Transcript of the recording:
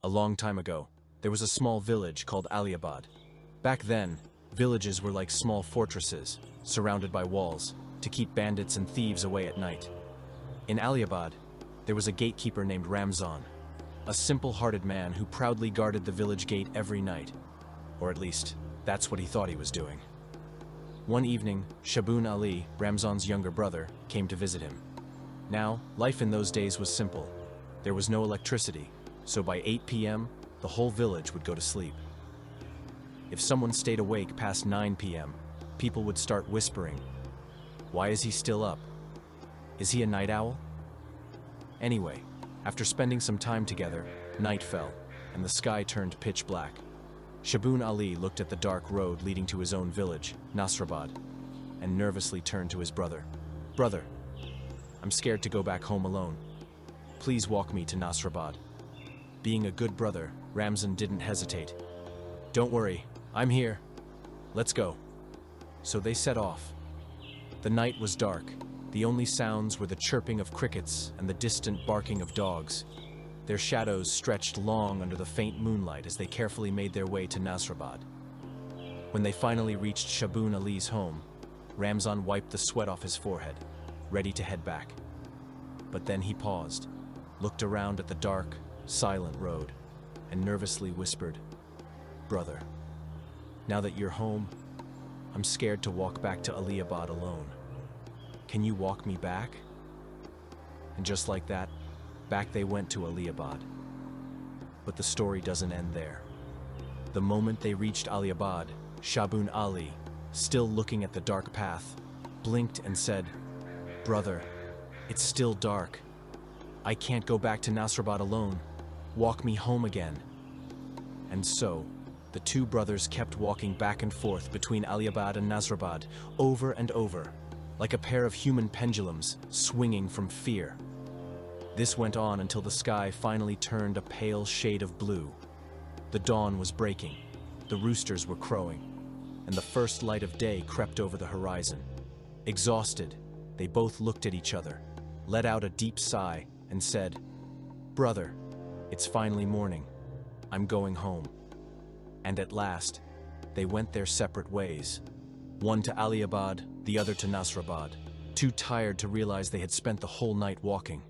A long time ago, there was a small village called Aliabad. Back then, villages were like small fortresses, surrounded by walls, to keep bandits and thieves away at night. In Aliabad, there was a gatekeeper named Ramzon, a simple-hearted man who proudly guarded the village gate every night. Or at least, that's what he thought he was doing. One evening, Shaboon Ali, Ramzon's younger brother, came to visit him. Now, life in those days was simple. There was no electricity, so by 8 p.m., the whole village would go to sleep. If someone stayed awake past 9 p.m., people would start whispering, "Why is he still up? Is he a night owl?" Anyway, after spending some time together, night fell, and the sky turned pitch black. Shaboon Ali looked at the dark road leading to his own village, Nasrabad, and nervously turned to his brother. "Brother, I'm scared to go back home alone. Please walk me to Nasrabad." Being a good brother, Ramzon didn't hesitate. "Don't worry, I'm here. Let's go." So they set off. The night was dark. The only sounds were the chirping of crickets and the distant barking of dogs. Their shadows stretched long under the faint moonlight as they carefully made their way to Nasrabad. When they finally reached Shaboon Ali's home, Ramzon wiped the sweat off his forehead, ready to head back. But then he paused, looked around at the dark, silent road, and nervously whispered, "Brother, now that you're home, I'm scared to walk back to Aliabad alone. Can you walk me back?" And just like that, back they went to Aliabad. But the story doesn't end there. The moment they reached Aliabad, Shaboon Ali, still looking at the dark path, blinked and said, "Brother, it's still dark. I can't go back to Nasrabad alone. Walk me home again." And so, the two brothers kept walking back and forth between Aliabad and Nasrabad, over and over, like a pair of human pendulums swinging from fear. This went on until the sky finally turned a pale shade of blue. The dawn was breaking, the roosters were crowing, and the first light of day crept over the horizon. Exhausted, they both looked at each other, let out a deep sigh, and said, "Brother, it's finally morning. I'm going home." And at last, they went their separate ways. One to Aliabad, the other to Nasrabad, too tired to realize they had spent the whole night walking.